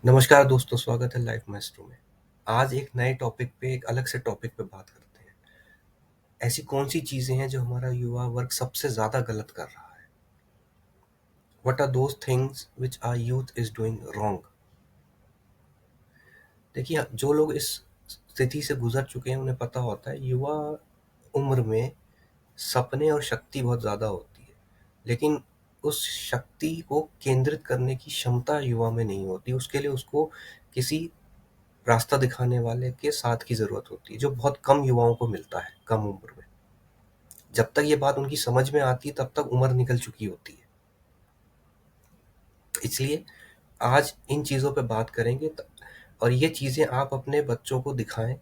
नमस्कार दोस्तों, स्वागत है लाइफ माइस्ट्रो में। आज एक नए टॉपिक पे, एक अलग से टॉपिक पे बात करते हैं। ऐसी कौन सी चीजें हैं जो हमारा युवा वर्ग सबसे ज्यादा गलत कर रहा है? What are those things which are youth is doing wrong? देखिए, जो लोग इस स्थिति से गुजर चुके हैं उन्हें पता होता है युवा उम्र में सपने और शक्ति बहुत ज्यादा होती है, लेकिन उस शक्ति को केंद्रित करने की क्षमता युवा में नहीं होती। उसके लिए उसको किसी रास्ता दिखाने वाले के साथ की ज़रूरत होती है, जो बहुत कम युवाओं को मिलता है कम उम्र में। जब तक ये बात उनकी समझ में आती है तब तक उम्र निकल चुकी होती है। इसलिए आज इन चीज़ों पे बात करेंगे और ये चीज़ें आप अपने बच्चों को दिखाएं,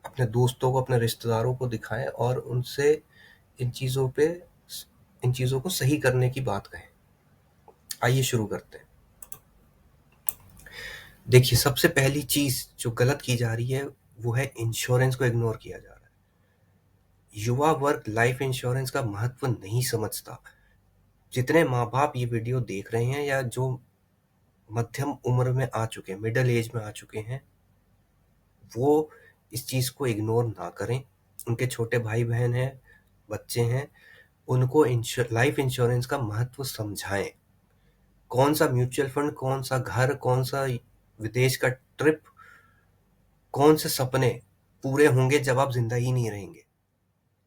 अपने दोस्तों को, अपने रिश्तेदारों को दिखाएं और उनसे इन चीज़ों पे इन चीज़ों को सही करने की बात कहें। आइए शुरू करते हैं। देखिए, सबसे पहली चीज़ जो गलत की जा रही है वो है इंश्योरेंस को इग्नोर किया जा रहा है। युवा वर्ग लाइफ इंश्योरेंस का महत्व नहीं समझता। जितने माँ बाप ये वीडियो देख रहे हैं या जो मध्यम उम्र में आ चुके हैं, मिडिल एज में आ चुके हैं, वो इस चीज़ को इग्नोर ना करें। उनके छोटे भाई बहन हैं, बच्चे हैं, उनको लाइफ इंश्योरेंस का महत्व समझाएं। कौन सा म्यूचुअल फंड, कौन सा घर, कौन सा विदेश का ट्रिप, कौन से सपने पूरे होंगे जब आप जिंदा ही नहीं रहेंगे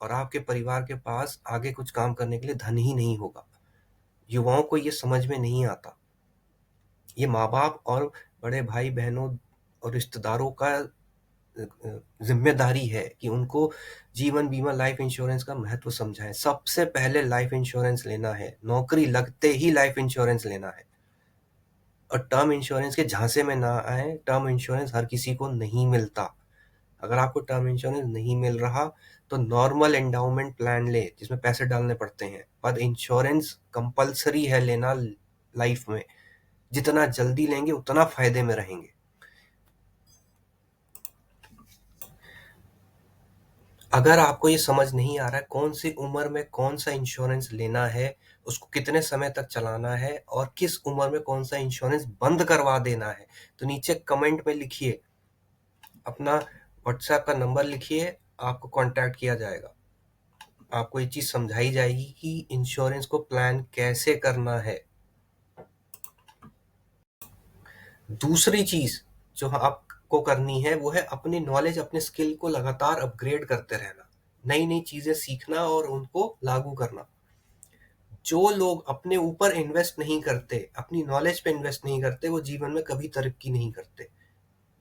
और आपके परिवार के पास आगे कुछ काम करने के लिए धन ही नहीं होगा। युवाओं को ये समझ में नहीं आता। ये माँ बाप और बड़े भाई बहनों और रिश्तेदारों का जिम्मेदारी है कि उनको जीवन बीमा, लाइफ इंश्योरेंस का महत्व समझाएं। सबसे पहले लाइफ इंश्योरेंस लेना है, नौकरी लगते ही लाइफ इंश्योरेंस लेना है। और टर्म इंश्योरेंस के झांसे में ना आए। टर्म इंश्योरेंस हर किसी को नहीं मिलता। अगर आपको टर्म इंश्योरेंस नहीं मिल रहा तो नॉर्मल एंडाउमेंट प्लान ले जिसमें पैसे डालने पड़ते हैं, पर इंश्योरेंस कंपलसरी है लेना लाइफ में। जितना जल्दी लेंगे उतना फायदे में रहेंगे। अगर आपको ये समझ नहीं आ रहा है कौन सी उम्र में कौन सा इंश्योरेंस लेना है, उसको कितने समय तक चलाना है और किस उम्र में कौन सा इंश्योरेंस बंद करवा देना है, तो नीचे कमेंट में लिखिए, अपना व्हाट्सएप का नंबर लिखिए, आपको कांटेक्ट किया जाएगा। आपको ये चीज़ समझाई जाएगी कि इंश्योरेंस को प्लान कैसे करना है। दूसरी चीज़ जो आपको करनी है वो है अपनी नॉलेज, अपने स्किल को लगातार अपग्रेड करते रहना, नई नई चीज़ें सीखना और उनको लागू करना। जो लोग अपने ऊपर इन्वेस्ट नहीं करते, अपनी नॉलेज पे इन्वेस्ट नहीं करते, वो जीवन में कभी तरक्की नहीं करते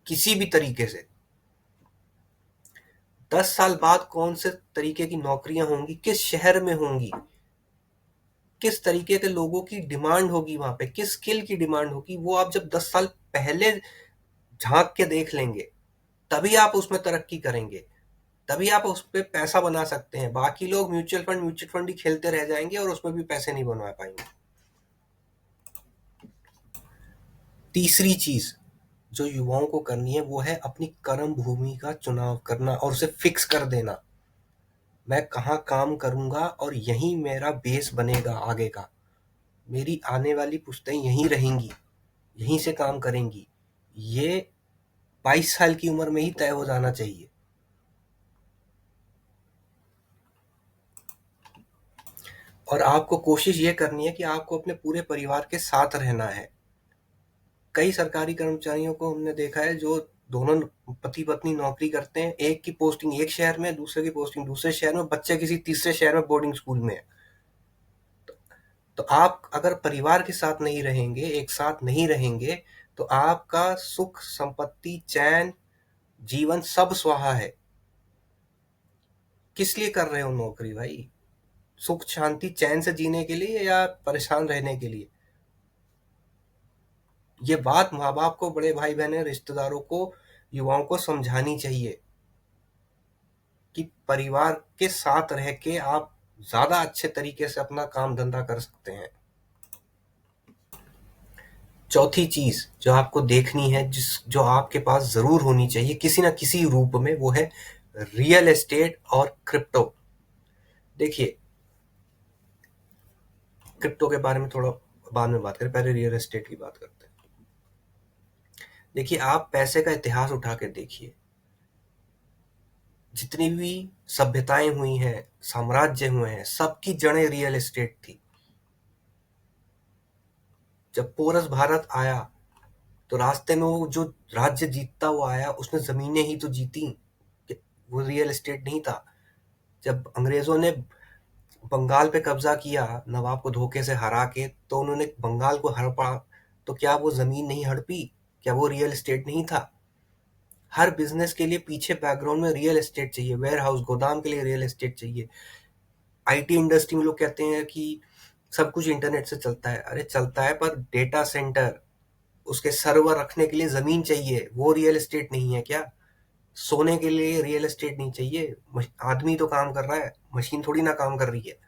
किसी भी तरीके से। 10 साल बाद कौन से तरीके की नौकरियां होंगी, किस शहर में होंगी, किस तरीके के लोगों की डिमांड होगी वहां पे, किस स्किल की डिमांड होगी, वो आप जब 10 साल पहले झांक के देख लेंगे तभी आप उसमें तरक्की करेंगे, तभी आप उस पर पैसा बना सकते हैं। बाकी लोग म्यूचुअल फंड ही खेलते रह जाएंगे और उसमें भी पैसे नहीं बनवा पाएंगे। तीसरी चीज जो युवाओं को करनी है वो है अपनी कर्म भूमि का चुनाव करना और उसे फिक्स कर देना। मैं कहाँ काम करूंगा और यही मेरा बेस बनेगा आगे का। मेरी आने वाली पुश्तें यहीं रहेंगी, यहीं से काम करेंगी। ये 22 साल की उम्र में ही तय हो जाना चाहिए। और आपको कोशिश ये करनी है कि आपको अपने पूरे परिवार के साथ रहना है। कई सरकारी कर्मचारियों को हमने देखा है जो दोनों पति पत्नी नौकरी करते हैं, एक की पोस्टिंग एक शहर में, दूसरे की पोस्टिंग दूसरे शहर में, बच्चे किसी तीसरे शहर में बोर्डिंग स्कूल में है। तो आप अगर परिवार के साथ नहीं रहेंगे, एक साथ नहीं रहेंगे, तो आपका सुख, संपत्ति, चैन, जीवन सब स्वाहा है। किस लिए कर रहे हो नौकरी भाई? सुख, शांति, चैन से जीने के लिए या परेशान रहने के लिए? ये बात माँ बाप को, बड़े भाई बहन, रिश्तेदारों को, युवाओं को समझानी चाहिए कि परिवार के साथ रह के आप ज्यादा अच्छे तरीके से अपना काम धंधा कर सकते हैं। चौथी चीज जो आपको देखनी है, जिस जो आपके पास जरूर होनी चाहिए किसी ना किसी रूप में, वो है रियल एस्टेट और क्रिप्टो। देखिए, क्रिप्टो के बारे में थोड़ा बाद में बात करें, पहले रियल एस्टेट की बात करते हैं। देखिए, आप पैसे का इतिहास उठा के देखिए, जितनी भी सभ्यताएं हुई हैं, साम्राज्य हुए हैं, सबकी जड़ें रियल एस्टेट थी। जब पोरस भारत आया तो रास्ते में वो जो राज्य जीतता हुआ आया, उसने जमीनें ही तो जीती, वो रियल एस्टेट नहीं था। जब अंग्रेजों ने बंगाल पे कब्जा किया, नवाब को धोखे से हरा के, तो उन्होंने बंगाल को हड़पा, तो क्या वो जमीन नहीं हड़पी? क्या वो रियल एस्टेट नहीं था? हर बिजनेस के लिए पीछे बैकग्राउंड में रियल एस्टेट चाहिए, वेयर हाउस गोदाम के लिए रियल एस्टेट चाहिए। आईटी इंडस्ट्री में लोग कहते हैं कि सब कुछ इंटरनेट से चलता है, अरे चलता है, पर डेटा सेंटर, उसके सर्वर रखने के लिए जमीन चाहिए, वो रियल एस्टेट नहीं है क्या? सोने के लिए रियल एस्टेट नहीं चाहिए? आदमी तो काम कर रहा है, मशीन थोड़ी ना काम कर रही है।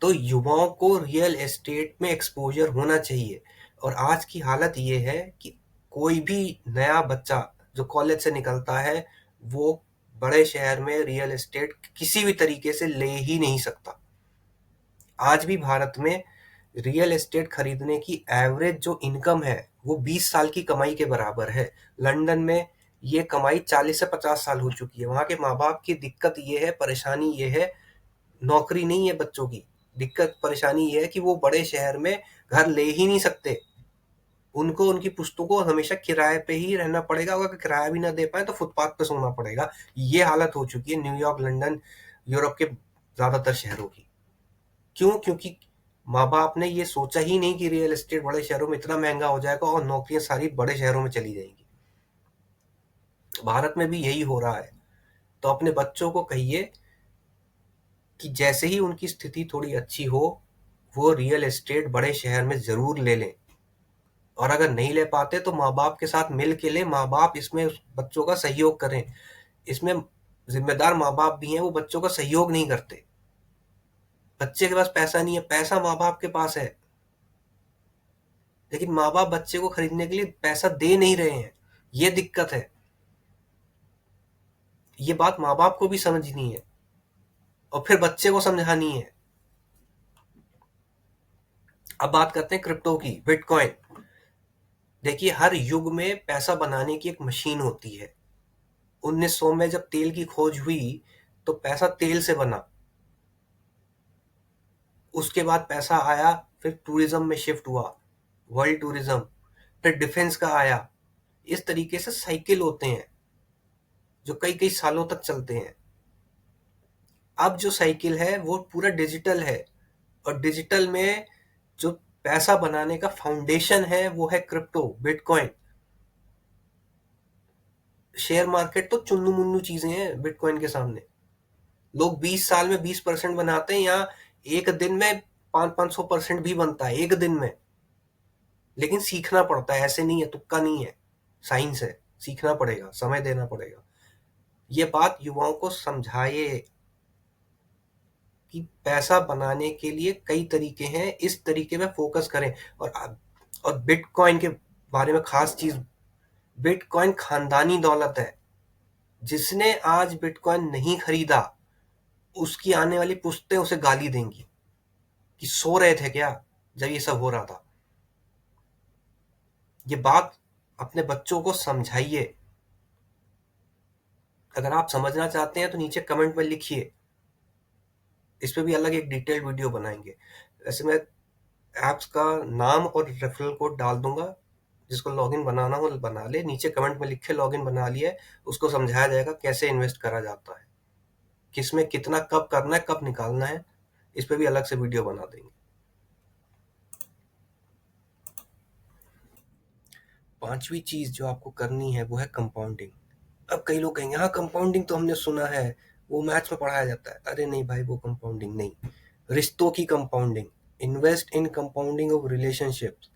तो युवाओं को रियल एस्टेट में एक्सपोजर होना चाहिए। और आज की हालत ये है कि कोई भी नया बच्चा जो कॉलेज से निकलता है, वो बड़े शहर में रियल एस्टेट किसी भी तरीके से ले ही नहीं सकता। आज भी भारत में रियल एस्टेट खरीदने की एवरेज जो इनकम है, वो 20 साल की कमाई के बराबर है। लंदन में ये कमाई 40 से 50 साल हो चुकी है। वहां के माँ बाप की दिक्कत ये है, परेशानी ये है, नौकरी नहीं है बच्चों की, दिक्कत परेशानी ये है कि वो बड़े शहर में घर ले ही नहीं सकते। उनको उनकी पुश्तों को हमेशा किराए पे ही रहना पड़ेगा, अगर किराया भी ना दे पाए तो फुटपाथ पे सोना पड़ेगा। ये हालत हो चुकी है न्यूयॉर्क, लंदन, यूरोप के ज्यादातर शहरों की। क्यों? क्योंकि माँ बाप ने ये सोचा ही नहीं कि रियल एस्टेट बड़े शहरों में इतना महंगा हो जाएगा और नौकरियां सारी बड़े शहरों में चली जाएंगी। भारत में भी यही हो रहा है। तो अपने बच्चों को कहिए कि जैसे ही उनकी स्थिति थोड़ी अच्छी हो, वो रियल एस्टेट बड़े शहर में जरूर ले लें। और अगर नहीं ले पाते तो माँ बाप के साथ मिल के ले, माँ बाप इसमें बच्चों का सहयोग करें। इसमें जिम्मेदार माँ बाप भी हैं, वो बच्चों का सहयोग नहीं करते। बच्चे के पास पैसा नहीं है, पैसा माँ बाप के पास है, लेकिन माँ बाप बच्चे को खरीदने के लिए पैसा दे नहीं रहे हैं। ये दिक्कत है। ये बात माँ बाप को भी समझनी है और फिर बच्चे को समझानी है। अब बात करते हैं क्रिप्टो की, बिटकॉइन। देखिए, हर युग में पैसा बनाने की एक मशीन होती है। 1900 में जब तेल की खोज हुई, तो पैसा तेल से बना। उसके बाद पैसा आया, फिर टूरिज्म में शिफ्ट हुआ, वर्ल्ड टूरिज्म, फिर डिफेंस का आया। इस तरीके से साइकिल होते हैं जो कई कई सालों तक चलते हैं। अब जो साइकिल है वो पूरा डिजिटल है, और डिजिटल में जो पैसा बनाने का फाउंडेशन है वो है क्रिप्टो, बिटकॉइन। शेयर मार्केट तो चुन्नू मुन्नू चीजें हैं बिटकॉइन के सामने। लोग 20 साल में 20% बनाते हैं, या एक दिन में 500-500% भी बनता है एक दिन में। लेकिन सीखना पड़ता है, ऐसे नहीं है, तुक्का नहीं है, साइंस है। सीखना पड़ेगा, समय देना पड़ेगा। ये बात युवाओं को समझाइए कि पैसा बनाने के लिए कई तरीके हैं, इस तरीके में फोकस करें। और बिटकॉइन के बारे में खास चीज, बिटकॉइन खानदानी दौलत है। जिसने आज बिटकॉइन नहीं खरीदा, उसकी आने वाली पुश्तें उसे गाली देंगी कि सो रहे थे क्या जब ये सब हो रहा था। ये बात अपने बच्चों को समझाइए। अगर आप समझना चाहते हैं तो नीचे कमेंट में लिखिए, इस पे भी अलग एक डिटेल्ड वीडियो बनाएंगे। वैसे मैं ऐप्स का नाम और रेफरल कोड डाल दूंगा, जिसको लॉगिन बनाना हो बना ले। नीचे कमेंट में लिखे लॉगिन बना लिया, उसको समझाया जाएगा कैसे इन्वेस्ट करा जाता है, किसमें कितना कब करना है, कब निकालना है। इस पे भी अलग से वीडियो बना देंगे। 5वीं चीज जो आपको करनी है वो है कंपाउंडिंग। अब कई लोग कहेंगे हाँ, कंपाउंडिंग तो हमने सुना है, वो मैथ्स में पढ़ाया जाता है। अरे नहीं भाई, वो कंपाउंडिंग नहीं, रिश्तों की compounding. Invest in compounding of relationships.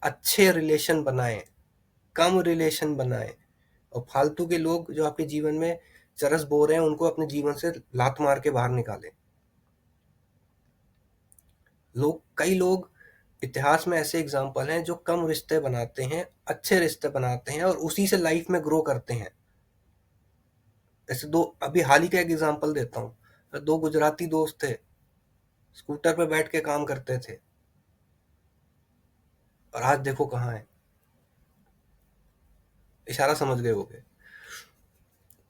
अच्छे रिलेशन बनाएं, कम रिलेशन बनाएं, और फालतू के लोग जो आपके जीवन में चरस बो रहे हैं, उनको अपने जीवन से लात मार के बाहर निकालें। कई लोग इतिहास में ऐसे एग्जाम्पल हैं जो कम रिश्ते बनाते हैं, अच्छे रिश्ते बनाते हैं, और उसी से लाइफ में ग्रो करते हैं। ऐसे दो, अभी हाल ही का एक एग्जाम्पल देता हूँ। दो गुजराती दोस्त थे, स्कूटर पे बैठ के काम करते थे, और आज देखो कहाँ है। इशारा समझ गए होगे।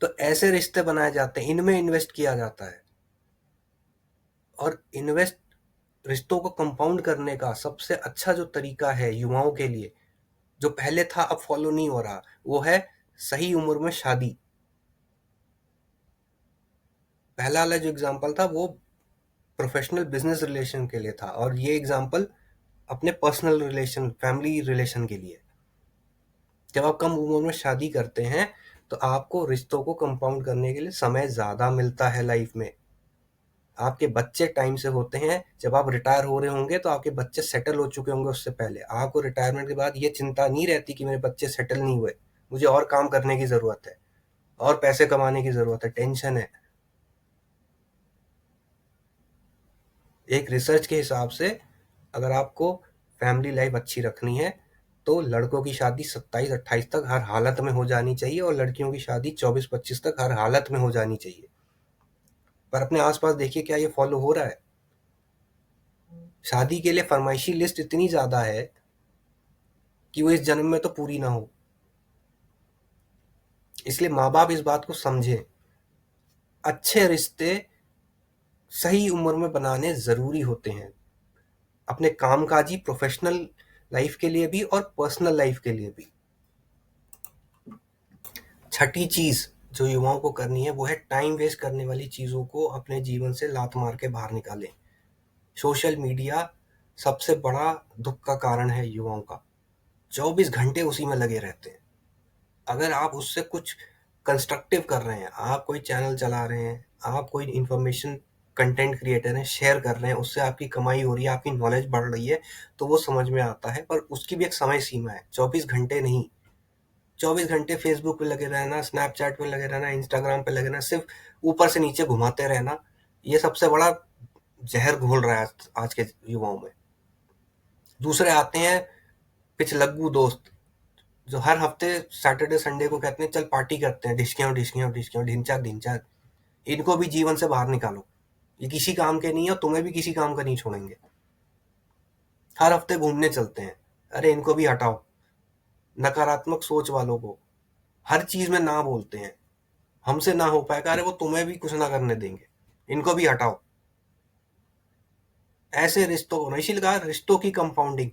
तो ऐसे रिश्ते बनाए जाते हैं, इनमें इन्वेस्ट किया जाता है। और इन्वेस्ट रिश्तों को कंपाउंड करने का सबसे अच्छा जो तरीका है युवाओं के लिए, जो पहले था अब फॉलो नहीं हो रहा, वो है सही उम्र में शादी। पहला वाला जो एग्जांपल था वो प्रोफेशनल बिजनेस रिलेशन के लिए था, और ये एग्जांपल अपने पर्सनल रिलेशन, फैमिली रिलेशन के लिए। जब आप कम उम्र में शादी करते हैं तो आपको रिश्तों को कंपाउंड करने के लिए समय ज्यादा मिलता है लाइफ में। आपके बच्चे टाइम से होते हैं, जब आप रिटायर हो रहे होंगे तो आपके बच्चे सेटल हो चुके होंगे उससे पहले। आपको रिटायरमेंट के बाद ये चिंता नहीं रहती कि मेरे बच्चे सेटल नहीं हुए, मुझे और काम करने की जरूरत है, और पैसे कमाने की जरूरत है, टेंशन है। एक रिसर्च के हिसाब से अगर आपको फैमिली लाइफ अच्छी रखनी है तो लड़कों की शादी 27-28 तक हर हालत में हो जानी चाहिए, और लड़कियों की शादी 24-25 तक हर हालत में हो जानी चाहिए। पर अपने आसपास देखिए क्या ये फॉलो हो रहा है? शादी के लिए फरमाइशी लिस्ट इतनी ज्यादा है कि वो इस जन्म में तो पूरी ना हो। इसलिए माँ बाप इस बात को समझें, अच्छे रिश्ते सही उम्र में बनाने जरूरी होते हैं, अपने कामकाजी प्रोफेशनल लाइफ के लिए भी और पर्सनल लाइफ के लिए भी। छठी चीज जो युवाओं को करनी है वो है टाइम वेस्ट करने वाली चीजों को अपने जीवन से लात मार के बाहर निकालें। सोशल मीडिया सबसे बड़ा दुख का कारण है युवाओं का। 24 घंटे उसी में लगे रहते हैं। अगर आप उससे कुछ कंस्ट्रक्टिव कर रहे हैं, आप कोई चैनल चला रहे हैं, आप कोई इंफॉर्मेशन कंटेंट क्रिएटर हैं, शेयर कर रहे हैं, उससे आपकी कमाई हो रही है, आपकी नॉलेज बढ़ रही है, तो वो समझ में आता है। पर उसकी भी एक समय सीमा है, 24 घंटे नहीं। 24 घंटे फेसबुक पे लगे रहना, स्नैपचैट पे लगे रहना, इंस्टाग्राम पे लगे रहना, सिर्फ ऊपर से नीचे घुमाते रहना, ये सबसे बड़ा जहर घोल रहा है आज के युवाओं में। दूसरे आते हैं पिछलग्गू दोस्त, जो हर हफ्ते सैटरडे संडे को कहते हैं चल पार्टी करते हैं, ढिसकियां ढिसकियां ढिसकियां, ढिंचाक ढिंचाक। इनको भी जीवन से बाहर निकालो, ये किसी काम के नहीं है और तुम्हें भी किसी काम का नहीं छोड़ेंगे। हर हफ्ते घूमने चलते हैं, अरे इनको भी हटाओ। नकारात्मक सोच वालों को हर चीज में ना बोलते हैं, हमसे ना हो पाएगा, अरे वो तुम्हें भी कुछ ना करने देंगे, इनको भी हटाओ। ऐसे रिश्तों को, इसीलिए कहा रिश्तों की कंपाउंडिंग।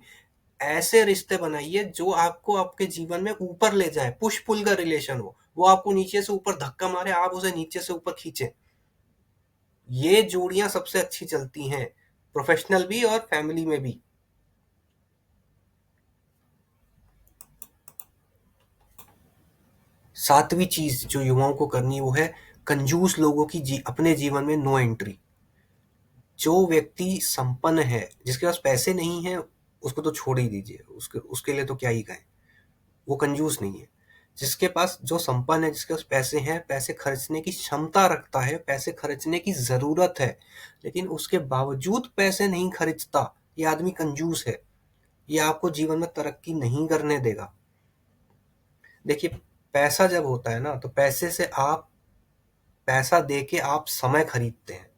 ऐसे रिश्ते बनाइए जो आपको आपके जीवन में ऊपर ले जाए, पुश पुल का रिलेशन हो, वो आपको नीचे से ऊपर धक्का मारे, आप उसे नीचे से ऊपर खींचे। ये जोड़ियां सबसे अच्छी चलती हैं, प्रोफेशनल भी और फैमिली में भी। सातवीं चीज जो युवाओं को करनी है वो है कंजूस लोगों की अपने जीवन में नो एंट्री। जो व्यक्ति संपन्न है, जिसके पास पैसे नहीं है, उसको तो छोड़ ही दीजिए, उसके उसके लिए तो क्या ही कहें, वो कंजूस नहीं है। जिसके पास, जो संपन्न है, जिसके पास पैसे हैं, पैसे खर्चने की क्षमता रखता है, पैसे खर्चने की जरूरत है, लेकिन उसके बावजूद पैसे नहीं खर्चता, ये आदमी कंजूस है। ये आपको जीवन में तरक्की नहीं करने देगा। देखिए, पैसा जब होता है ना, तो पैसे से आप, पैसा दे के आप समय खरीदते हैं।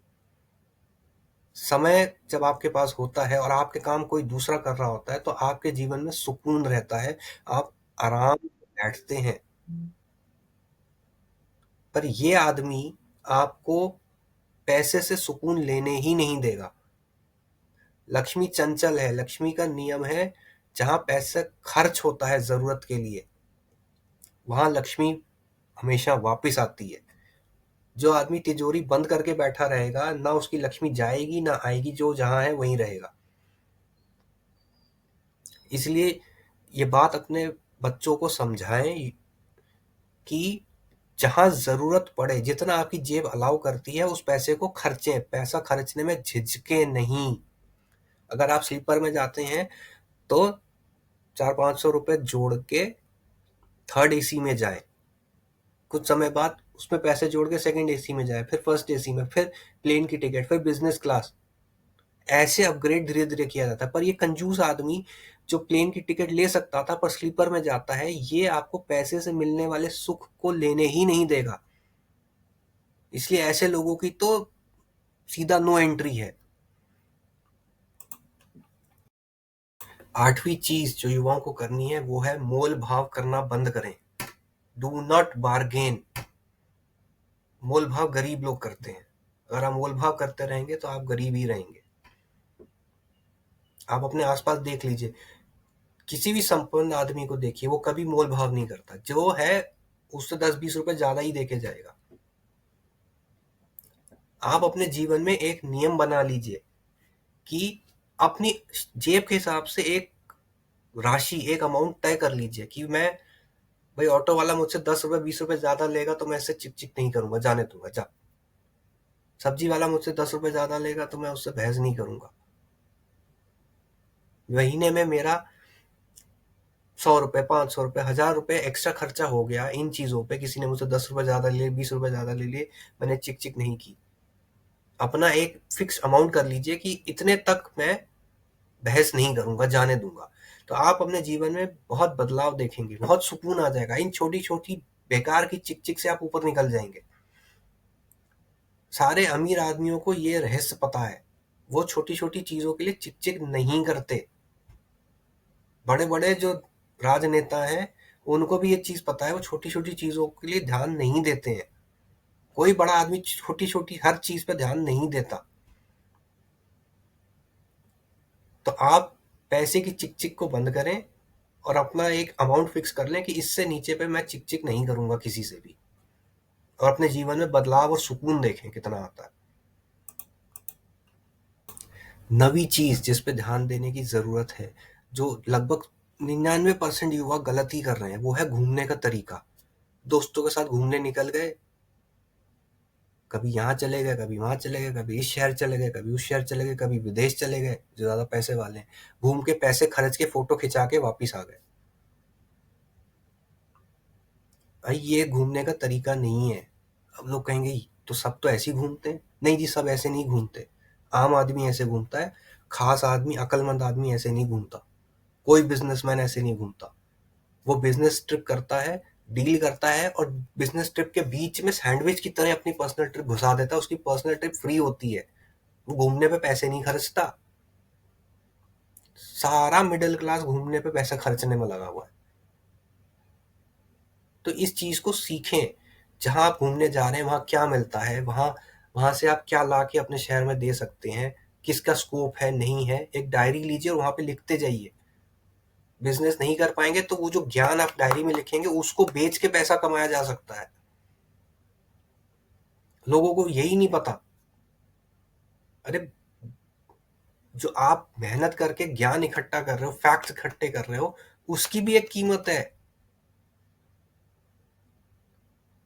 समय जब आपके पास होता है और आपके काम कोई दूसरा कर रहा होता है तो आपके जीवन में सुकून रहता है, आप आराम से बैठते हैं। पर ये आदमी आपको पैसे से सुकून लेने ही नहीं देगा। लक्ष्मी चंचल है, लक्ष्मी का नियम है, जहां पैसा खर्च होता है जरूरत के लिए, वहां लक्ष्मी हमेशा वापस आती है। जो आदमी तिजोरी बंद करके बैठा रहेगा, ना उसकी लक्ष्मी जाएगी ना आएगी, जो जहां है वहीं रहेगा। इसलिए ये बात अपने बच्चों को समझाएं कि जहां जरूरत पड़े, जितना आपकी जेब अलाउ करती है उस पैसे को खर्चें, पैसा खर्चने में झिझके नहीं। अगर आप स्लीपर में जाते हैं तो 400-500 रुपए जोड़ के थर्ड एसी में जाए, कुछ समय बाद उसमें पैसे जोड़ के सेकंड एसी में जाए, फिर फर्स्ट एसी में, फिर प्लेन की टिकट, फिर बिजनेस क्लास। ऐसे अपग्रेड धीरे धीरे किया जाता है। पर ये कंजूस आदमी जो प्लेन की टिकट ले सकता था पर स्लीपर में जाता है, ये आपको पैसे से मिलने वाले सुख को लेने ही नहीं देगा। इसलिए ऐसे लोगों की तो सीधा नो एंट्री है। आठवीं चीज जो युवाओं को करनी है वो है मोल भाव करना बंद करें। Do not bargain. मोल भाव गरीब लोग करते हैं। अगर आप मोल भाव करते रहेंगे तो आप गरीब ही रहेंगे। आप अपने आसपास देख लीजिए, किसी भी संपन्न आदमी को देखिए, वो कभी मोल भाव नहीं करता। जो है उससे 10-20 रुपए ज्यादा ही देके जाएगा। आप अपने जीवन में एक नियम बना लीजिए कि अपनी जेब के हिसाब से एक राशि, एक अमाउंट तय कर लीजिए कि मैं, भाई ऑटो वाला मुझसे 10 रुपए 20 रुपए ज्यादा लेगा तो मैं इससे चिक चिक नहीं करूंगा, जाने दूंगा, जा। सब्जी वाला मुझसे 10 रुपए ज्यादा लेगा तो मैं उससे बहस नहीं करूंगा। महीने में मेरा 100 रुपए 500 रुपए 1000 रुपए एक्स्ट्रा खर्चा हो गया इन चीजों पे, किसी ने मुझसे 10 रुपए ज्यादा ले लिए, 20 रुपए ज्यादा ले लिए, मैंने चिक चिक नहीं की। अपना एक फिक्स अमाउंट कर लीजिए कि इतने तक मैं बहस नहीं करूंगा, जाने दूंगा। तो आप अपने जीवन में बहुत बदलाव देखेंगे, बहुत सुकून आ जाएगा। इन छोटी छोटी बेकार की चिक चिक से आप ऊपर निकल जाएंगे। सारे अमीर आदमियों को ये रहस्य पता है, वो छोटी छोटी चीजों के लिए चिक चिक नहीं करते। बड़े बड़े जो राजनेता हैं उनको भी ये चीज पता है, वो छोटी छोटी चीजों के लिए ध्यान नहीं देते हैं। कोई बड़ा आदमी छोटी छोटी हर चीज पे ध्यान नहीं देता। तो आप पैसे की चिक चिक को बंद करें और अपना एक अमाउंट फिक्स कर लें कि इससे नीचे पे मैं चिक चिक नहीं करूंगा किसी से भी, और अपने जीवन में बदलाव और सुकून देखें कितना आता है। नवी चीज जिस पे ध्यान देने की जरूरत है, जो लगभग 99% युवा गलत ही कर रहे हैं, वो है घूमने का तरीका। दोस्तों के साथ घूमने निकल गए, कभी यहाँ चले गए, कभी वहां चले गए, कभी इस शहर चले गए, कभी उस शहर चले गए, कभी विदेश चले गए, जो ज्यादा पैसे वाले हैं, घूम के पैसे खर्च के फोटो खिंचा के वापिस आ गए। भाई ये घूमने का तरीका नहीं है। अब लोग कहेंगे तो सब तो ऐसे ही घूमते हैं। नहीं जी, सब ऐसे नहीं घूमते। आम आदमी ऐसे घूमता है, खास आदमी, अक्लमंद आदमी ऐसे नहीं घूमता। कोई बिजनेसमैन ऐसे नहीं घूमता। वो बिजनेस ट्रिप करता है, डील करता है, और बिजनेस ट्रिप के बीच में सैंडविच की तरह अपनी पर्सनल ट्रिप घुसा देता है। उसकी पर्सनल ट्रिप फ्री होती है, वो घूमने पे पैसे नहीं खर्चता। सारा मिडिल क्लास घूमने पे पैसा खर्चने में लगा हुआ है। तो इस चीज को सीखें। जहां आप घूमने जा रहे हैं वहां क्या मिलता है, वहां वहां से आप क्या ला के अपने शहर में दे सकते हैं, किसका स्कोप है नहीं है, एक डायरी लीजिए और वहां पे लिखते जाइए। बिजनेस नहीं कर पाएंगे तो वो जो ज्ञान आप डायरी में लिखेंगे उसको बेच के पैसा कमाया जा सकता है। लोगों को यही नहीं पता। अरे जो आप मेहनत करके ज्ञान इकट्ठा कर रहे हो, फैक्ट्स इकट्ठे कर रहे हो, उसकी भी एक कीमत है।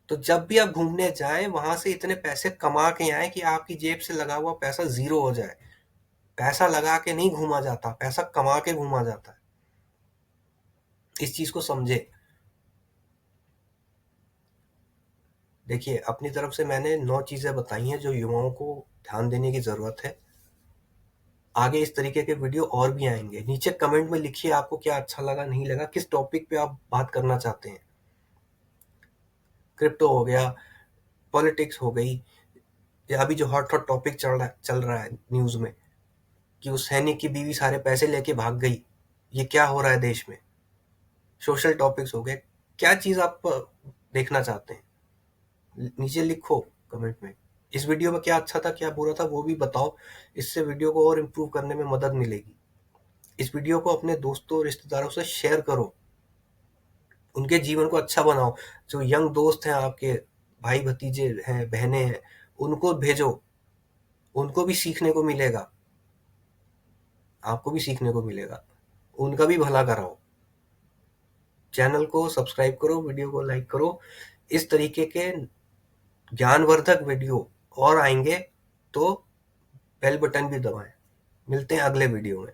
तो जब भी आप घूमने जाएं वहां से इतने पैसे कमा के आए कि आपकी जेब से लगा हुआ पैसा जीरो हो जाए। पैसा लगा के नहीं घूमा जाता, पैसा कमा के घूमा जाता है। इस चीज को समझे। देखिए, अपनी तरफ से मैंने 9 चीजें बताई हैं जो युवाओं को ध्यान देने की जरूरत है। आगे इस तरीके के वीडियो और भी आएंगे। नीचे कमेंट में लिखिए आपको क्या अच्छा लगा, नहीं लगा, किस टॉपिक पे आप बात करना चाहते हैं। क्रिप्टो हो गया, पॉलिटिक्स हो गई, या अभी जो हॉट हॉट टॉपिक चल रहा है न्यूज में कि उस सैनिक की बीवी सारे पैसे लेके भाग गई, ये क्या हो रहा है देश में। सोशल टॉपिक्स हो गए। क्या चीज आप देखना चाहते हैं, नीचे लिखो कमेंट में। इस वीडियो में क्या अच्छा था क्या बुरा था वो भी बताओ। इससे वीडियो को और इम्प्रूव करने में मदद मिलेगी। इस वीडियो को अपने दोस्तों रिश्तेदारों से शेयर करो, उनके जीवन को अच्छा बनाओ। जो यंग दोस्त हैं आपके, भाई भतीजे हैं, बहनें हैं, उनको भेजो, उनको भी सीखने को मिलेगा, आपको भी सीखने को मिलेगा। उनका भी भला कराओ। चैनल को सब्सक्राइब करो, वीडियो को लाइक करो। इस तरीके के ज्ञानवर्धक वीडियो और आएंगे तो बेल बटन भी दबाएं। मिलते हैं अगले वीडियो में।